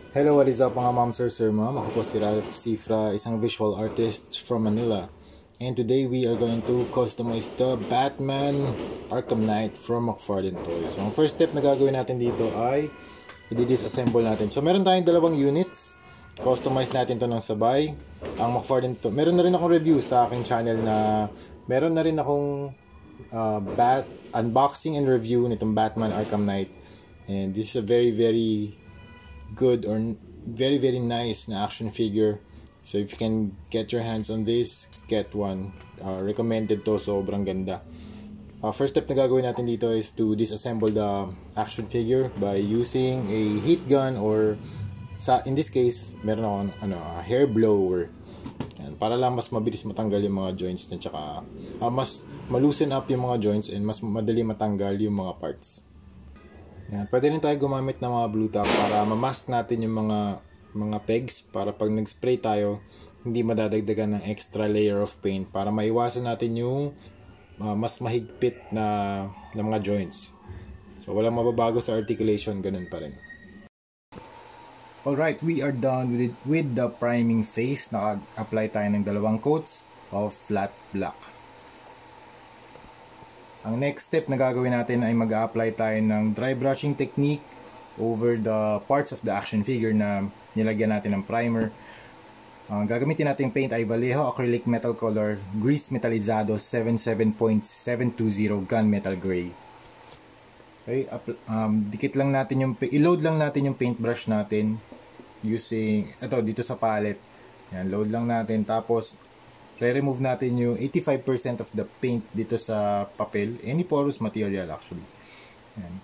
Hello, what is up mga ma'am, sir, ma'am? Ako po si Ralph Cifra, isang visual artist from Manila. And today we are going to customize the Batman Arkham Knight from McFarlane Toys. So, ang first step na gagawin natin dito ay i-disassemble natin. So, meron tayong dalawang units. Customize natin to ng sabay. Ang McFarlane to. Meron na rin akong review sa aking channel na meron na rin akong unboxing and review nitong Batman Arkham Knight. And this is a very good or very nice na action figure. So if you can get your hands on this, get one. Recommended to, sobrang ganda. First step na gagawin natin dito is to disassemble the action figure by using a heat gun or in this case meron akong a hair blower. Yan, para lang mas mabilis matanggal yung mga joints niya, tsaka mas maloosen up yung mga joints and mas madali matanggal yung mga parts. Yan. Pwede rin tayo gumamit ng mga blue tack para mamask natin yung mga pegs para pag nag-spray tayo, hindi madadagdagan ng extra layer of paint para maiwasan natin yung mas mahigpit na mga joints. So walang mababago sa articulation, ganun pa rin. Alright, we are done with the priming phase. Naka-apply tayo ng dalawang coats of flat black. Ang next step na gagawin natin ay mag-a-apply tayo ng dry brushing technique over the parts of the action figure na nilagyan natin ng primer. Gagamitin natin paint ay Vallejo Acrylic Metal Color Grease Metalizado 77.720 Gunmetal Gray. Okay, dikit lang natin i-load lang natin yung paintbrush natin using dito sa palette. Yan, load lang natin, tapos re-remove natin yung 85% of the paint dito sa papel, any porous material actually. Yan.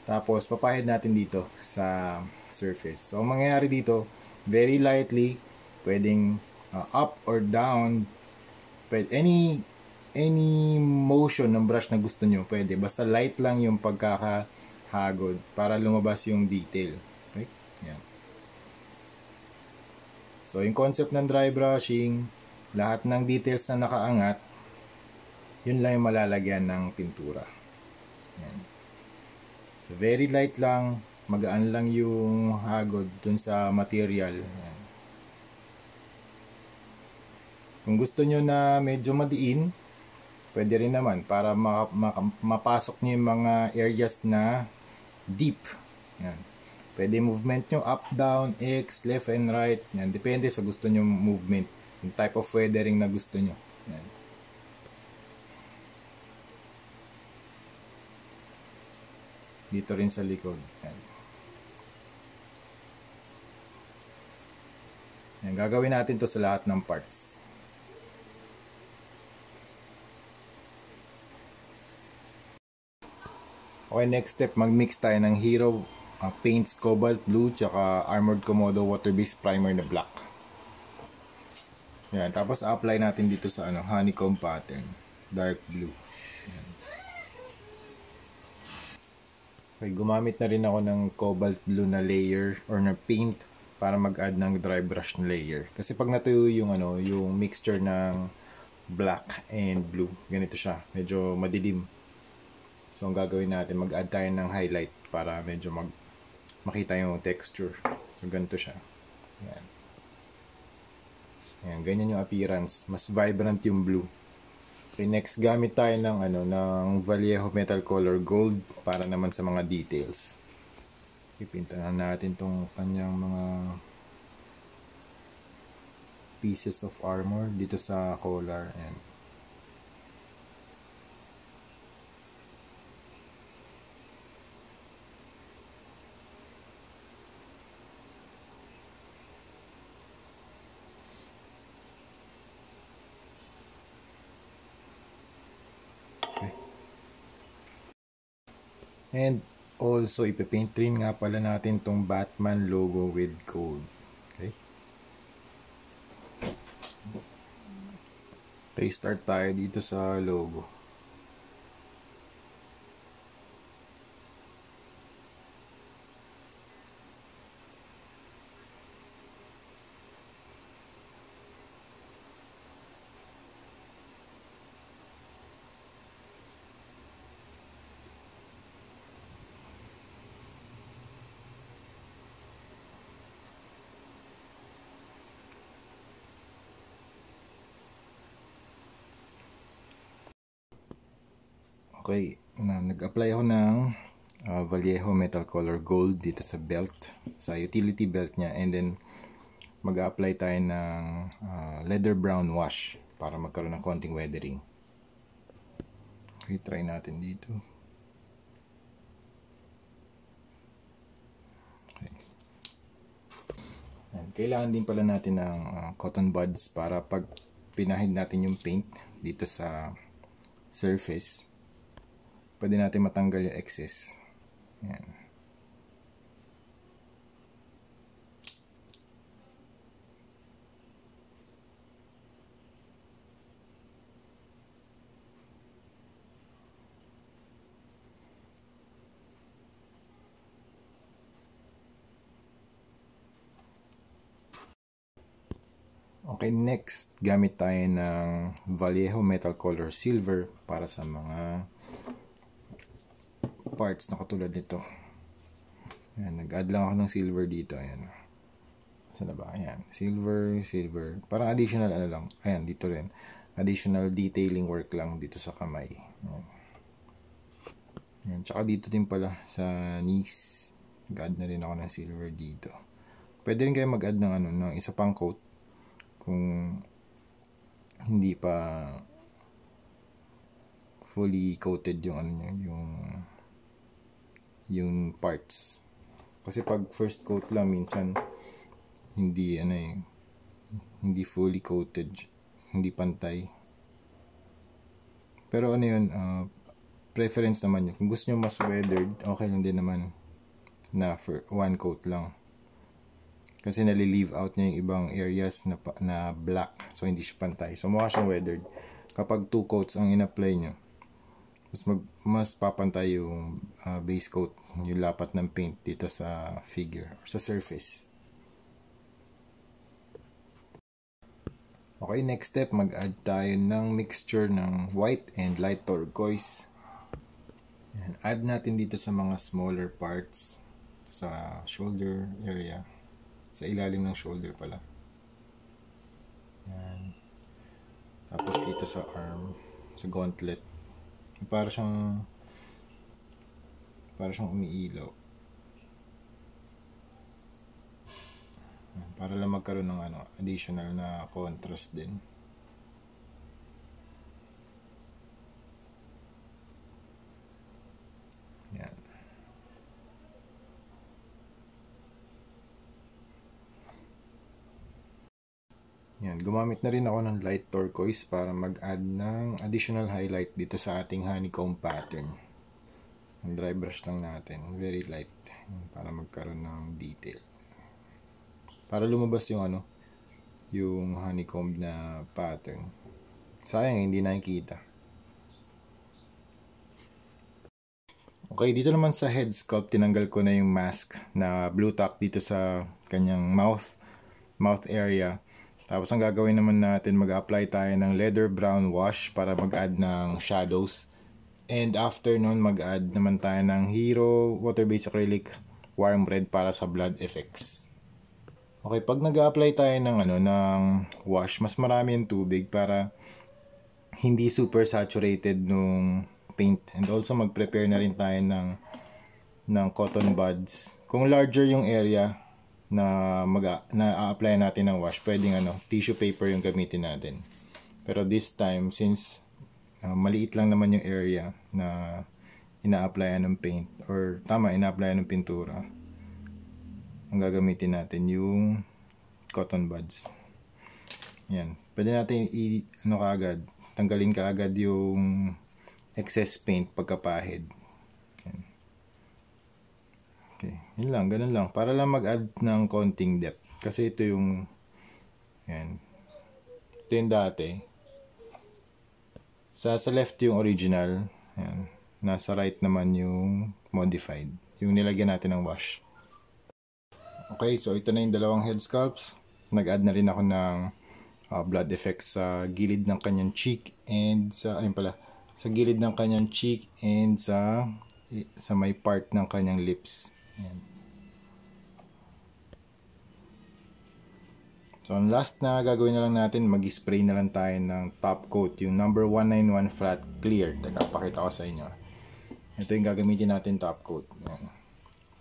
Tapos papahid natin dito sa surface. So ang mangyayari dito, very lightly, pwedeng up or down, any motion ng brush na gusto nyo, pwede. Basta light lang yung pagkakahagod para lumabas yung detail. Okay? Yan. So yung concept ng dry brushing, lahat ng details na nakaangat, yun lang yung malalagyan ng pintura. Yan. So very light lang, magaan lang yung hagod dun sa material. Yan. Kung gusto nyo na medyo madiin, pwede rin naman para mapasok nyo yung mga areas na deep. Yan. Pwede movement nyo up, down, X, left and right. Yan. Depende sa gusto nyo movement, yung type of weathering na gusto nyo. Yan. Dito rin sa likod. Yan. Yan. Gagawin natin to sa lahat ng parts. Okay, next step, mag-mix tayo ng Hero Paints Cobalt Blue tsaka Armored Komodo Water-Based Primer na black. Yan, tapos apply natin dito sa honeycomb pattern, dark blue. Yan. Okay, gumamit na rin ako ng cobalt blue na layer or na paint para mag-add ng dry brush na layer. Kasi pag natuyo yung yung mixture ng black and blue, ganito siya, medyo madilim. So ang gagawin natin, mag-add tayo ng highlight para medyo makita yung texture. So ganito siya. Yan. Ayan, ganyan yung appearance. Mas vibrant yung blue. Okay, next gamit tayo ng ng Vallejo Metal Color Gold para naman sa mga details. Ipintahan natin tong kanyang mga pieces of armor dito sa collar. Ayan. And also, ipipaint rin nga pala natin tong Batman logo with gold. Okay? Okay, start tayo dito sa logo. Okay, nag-apply ako ng Vallejo Metal Color Gold dito sa belt, sa utility belt niya, and then mag-apply tayo ng leather brown wash para magkaroon ng konting weathering. Okay, try natin dito. Okay. And kailangan din pala natin ng cotton buds para pag pinahid natin yung paint dito sa surface, pwede natin matanggal yung excess. Yan. Okay, next, gamit tayo ng Vallejo Metal Color Silver para sa mga parts na katulad nito. Ayan, nag-add lang ako ng silver dito. Ayan. Saan na ba? Ayan. Silver, silver. Parang additional ano lang. Ayan, dito rin. Additional detailing work lang dito sa kamay. Ayan. Ayan. Tsaka dito din pala sa knees. Nag-add na rin ako ng silver dito. Pwede rin kayo mag-add ng, ng isa pang coat kung hindi pa fully coated yung yung parts. Kasi pag first coat lang minsan hindi hindi fully coated, hindi pantay. Pero yun, preference naman yun. Kung gusto nyo mas weathered, okay lang din naman na for one coat lang. Kasi nali-leave out niya yung ibang areas na black. So, hindi siya pantay. So, mukha siyang weathered. Kapag 2 coats ang in-apply nyo, mas papantay yung base coat, yung lapat ng paint dito sa figure or sa surface. Okay, next step, mag-add tayo ng mixture ng white and light turquoise. And add natin dito sa mga smaller parts, sa shoulder area. Sa ilalim ng shoulder pala. Yan. Tapos dito sa arm, sa gauntlet. Para siyang umiilaw. Para lang magkaroon ng additional na contrast din. Yan. Yan, gumamit na rin ako ng light turquoise para mag-add ng additional highlight dito sa ating honeycomb pattern. Ang dry brush lang natin, very light, para magkaroon ng detail. Para lumabas yung yung honeycomb na pattern. Sayang hindi nakikita. Okay, dito naman sa head sculpt, tinanggal ko na yung mask na blue tack dito sa kanyang mouth area. Tapos ang gagawin naman natin, mag-apply tayo ng leather brown wash para mag-add ng shadows. And after nun, mag-add naman tayo ng Hero water-based acrylic warm red para sa blood effects. Okay, pag nag-apply tayo ng ng wash, mas marami yung tubig para hindi super saturated nung paint. And also mag-prepare na rin tayo ng cotton buds. Kung larger yung area na a-apply natin ng wash, pwedeng tissue paper yung gamitin natin. Pero this time, since maliit lang naman yung area na ina-applyan ng paint, or ina-applyan ng pintura, ang gagamitin natin yung cotton buds. Yan. Pwede natin kaagad, tanggalin kaagad yung excess paint pagkapahid. Yan. Okay, yun lang, ganun lang. Para lang mag-add ng konting depth. Kasi ito yung, yan. Ito yung dati. Sa left yung original. Yan. Nasa right naman yung modified. Yung nilagyan natin ng wash. Okay, so ito na yung dalawang head sculpts. Nag-add na rin ako ng blood effects sa gilid ng kanyang cheek and sa gilid ng kanyang cheek and sa may part ng kanyang lips. Ayan. So So, ang last na gagawin na lang natin, mag-spray na lang tayo ng top coat, yung number 191 flat clear. Teka, pakita ko sa inyo. Ito yung gagamitin natin top coat. Yan.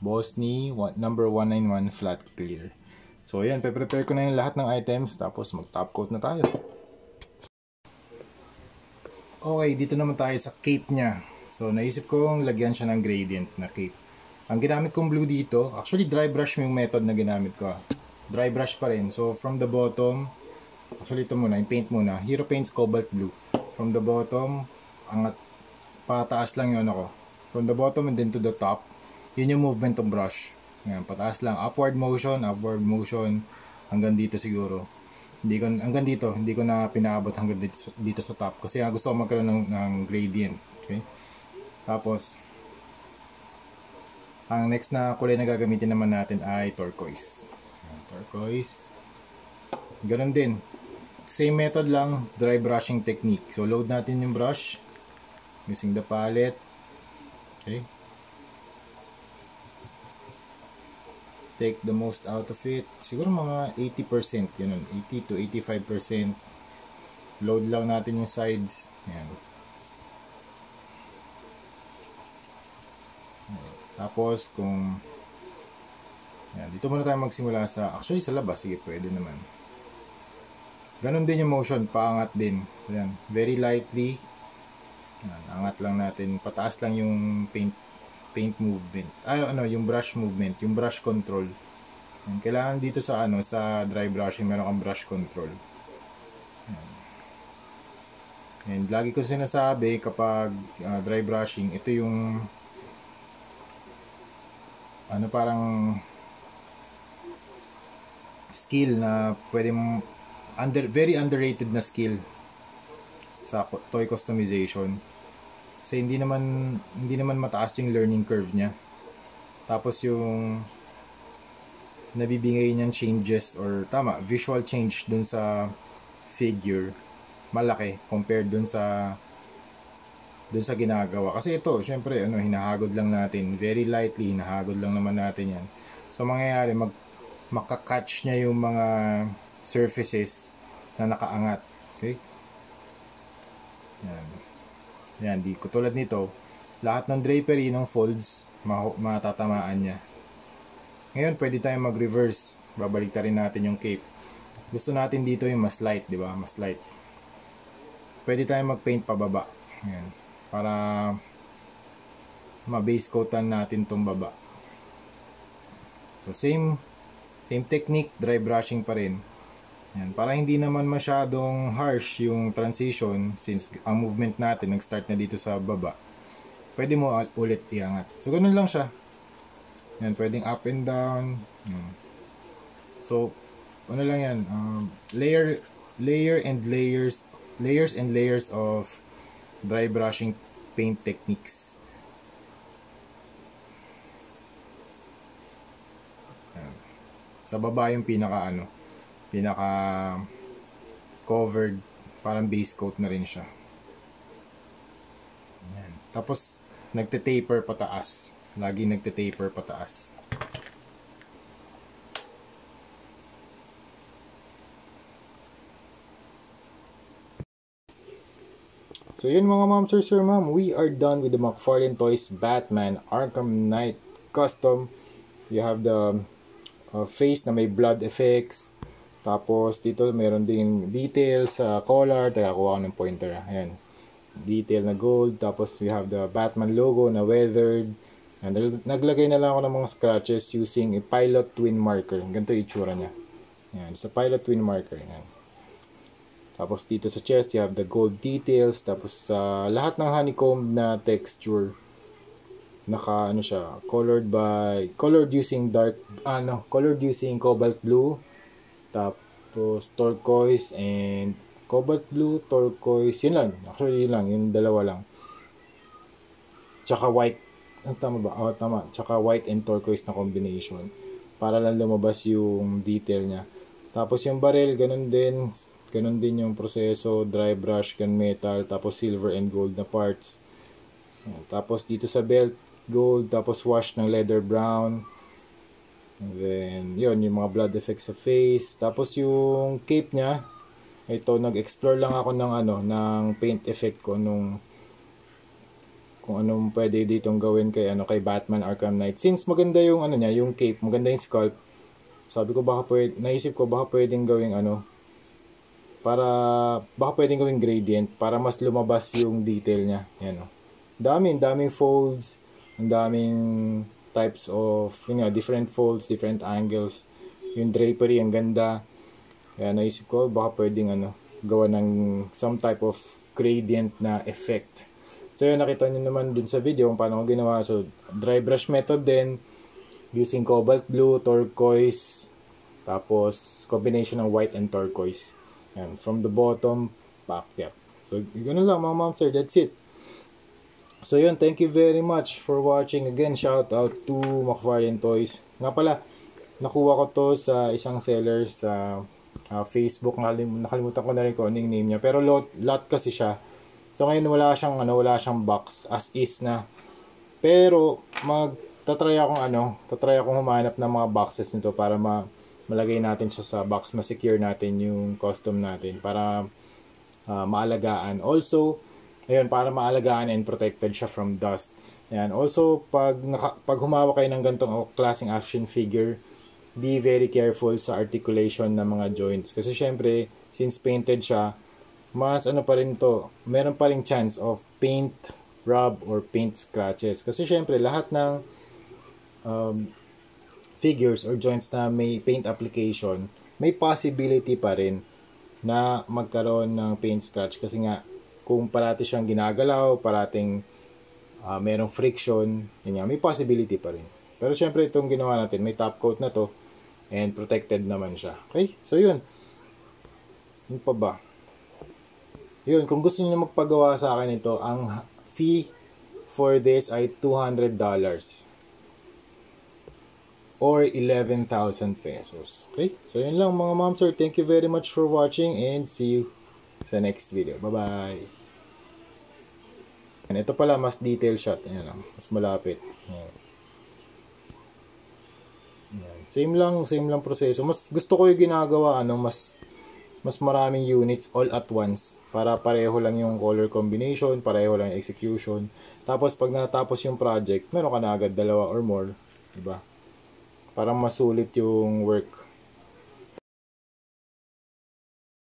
Bosny number 191 flat clear. So, ayan, pe-prepare ko na yung lahat ng items, tapos mag-top coat na tayo. Okay, dito naman tayo sa cape niya. So, naisip kong lagyan siya ng gradient na cape. Ang ginamit kong blue dito, actually dry brush yung method na ginamit ko. Dry brush pa rin. So, from the bottom, actually ito muna, yung paint muna. Hero Paints Cobalt Blue. From the bottom, angat, pataas lang yun ako. From the bottom and then to the top, yun yung movement ng brush. Yan, pataas lang. Upward motion, hanggang dito siguro. Hanggang dito, hindi ko na pinaabot hanggang dito sa top. Kasi gusto ko magkaroon ng gradient. Okay? Tapos, ang next na kulay na gagamitin naman natin ay turquoise. Turquoise. Ganun din. Same method lang, dry brushing technique. So, load natin yung brush using the palette. Okay. Take the most out of it. Siguro mga 80%. Ganun. 80 to 85%. Load lang natin yung sides. Yan. Tapos, kung yan, dito muna tayo magsimula actually sa labas, sige, pwede naman. Ganon din yung motion, paangat din. So yan, very lightly. Yan, angat lang natin, pataas lang yung paint movement. Yung brush movement, yung brush control. Yan, kailangan dito sa sa dry brushing, meron kang brush control. Yan. And lagi ko sinasabi kapag dry brushing, ito yung parang skill na pwedeng very underrated na skill sa toy customization. Kasi hindi naman mataas yung learning curve niya. Tapos yung nabibigay niyang changes or visual change dun sa figure malaki compared dun sa ginagawa. Kasi ito, syempre, hinahagod lang natin. Very lightly, hinahagod lang naman natin yan. So, mangyayari, makakatch niya yung mga surfaces na nakaangat. Okay? Yan. Yan, katulad nito, lahat ng drapery ng folds, matatamaan niya. Ngayon, pwede tayong mag-reverse. Babalik rin natin yung cape. Gusto natin dito yung mas light, di ba? Mas light. Pwede tayong mag-paint pababa. Yan. Para ma-base coatan natin tong baba. So, same technique, dry brushing pa rin. Yan, para hindi naman masyadong harsh yung transition since ang movement natin nag-start na dito sa baba. Pwede mo ulit iangat. So, ganun lang siya. Yan, pwedeng up and down. Yan. So, lang yan. Layers and layers of dry brushing paint techniques. Sa baba yung pinaka covered, parang base coat na rin siya. Ayan. Tapos nagte-taper pataas. Lagi nagte-taper pataas. So yun mga ma'am, sir, ma'am, we are done with the McFarlane Toys Batman Arkham Knight Custom. You have the face na may blood effects. Tapos dito meron ding details sa collar. Teka, kuha ko ng pointer. Ayan. Detail na gold. Tapos we have the Batman logo na weathered. And naglagay na lang ako ng mga scratches using a Pilot Twin marker. Ganito yung itsura niya. Ayan. Sa Pilot Twin marker. Ayan. Tapos dito sa chest, you have the gold details. Tapos sa lahat ng honeycomb na texture, siya, colored using colored using cobalt blue, tapos turquoise and cobalt blue, turquoise, yun lang. Actually, yun lang, yung dalawa lang. Tsaka white, tama ba? Tama. Tsaka white and turquoise na combination. Para lang lumabas yung detail niya. Tapos yung barrel, ganun din yung proseso, dry brush, gunmetal, tapos silver and gold na parts. Tapos dito sa belt, gold, tapos wash ng leather brown. And then, yun, yung mga blood effects sa face. Tapos yung cape niya, ito, nag-explore lang ako ng ng paint effect ko kung anong pwede ditong gawin kay Batman Arkham Knight. Since maganda yung niya, yung cape, maganda yung sculpt. Sabi ko naisip ko baka pwedeng gawing baka pwedeng gawing gradient para mas lumabas yung detail niya. Yan oh. Daming folds, ang daming types of different folds, different angles. Yung drapery ang ganda. Kaya naisip ko baka pwedeng gawa ng some type of gradient na effect. So yun, nakita nyo naman dun sa video kung paano ko ginawa. So dry brush method din, using cobalt blue, turquoise, tapos combination ng white and turquoise. Yan, from the bottom back. Yep. So ganoon lang mga ma'am sir, that's it. So yun, thank you very much for watching. Again, shout out to McFarlane Toys. Nga pala, nakuha ko to sa isang seller sa Facebook. Nakalimutan ko na rin kung anong name niya. Pero lot kasi siya. So ngayon wala siyang box as is na. Pero tatry akong humanap ng mga boxes nito para malagay natin siya sa box, ma-secure natin yung custom natin para maalagaan. Also, ayun, para maalagaan and protected siya from dust. Ayan. Also, pag humawak kayo ng ganitong klaseng action figure, be very careful sa articulation ng mga joints. Kasi syempre, since painted siya, mas meron pa rin chance of paint rub or paint scratches. Kasi syempre, lahat ng figures or joints na may paint application, may possibility pa rin na magkaroon ng paint scratch. Kasi nga, kung parati siyang ginagalaw, parating merong friction, may possibility pa rin. Pero syempre itong ginawa natin, may top coat na to and protected naman siya. Okay? So yun. Yun pa ba? Yun, kung gusto niyo magpagawa sa akin ito, ang fee for this ay $200 or 11,000 pesos. Okay? So yun lang mga ma'am sir. Thank you very much for watching and see you sa next video. Bye-bye! Ito pala, mas detail shot. Ayan, mas malapit. Ayan. Ayan. Same lang proseso. Mas gusto ko yung ginagawa, mas maraming units all at once. Para pareho lang yung color combination, pareho lang yung execution. Tapos, pag natapos yung project, meron ka na agad 2 or more. Diba? Para masulit yung work.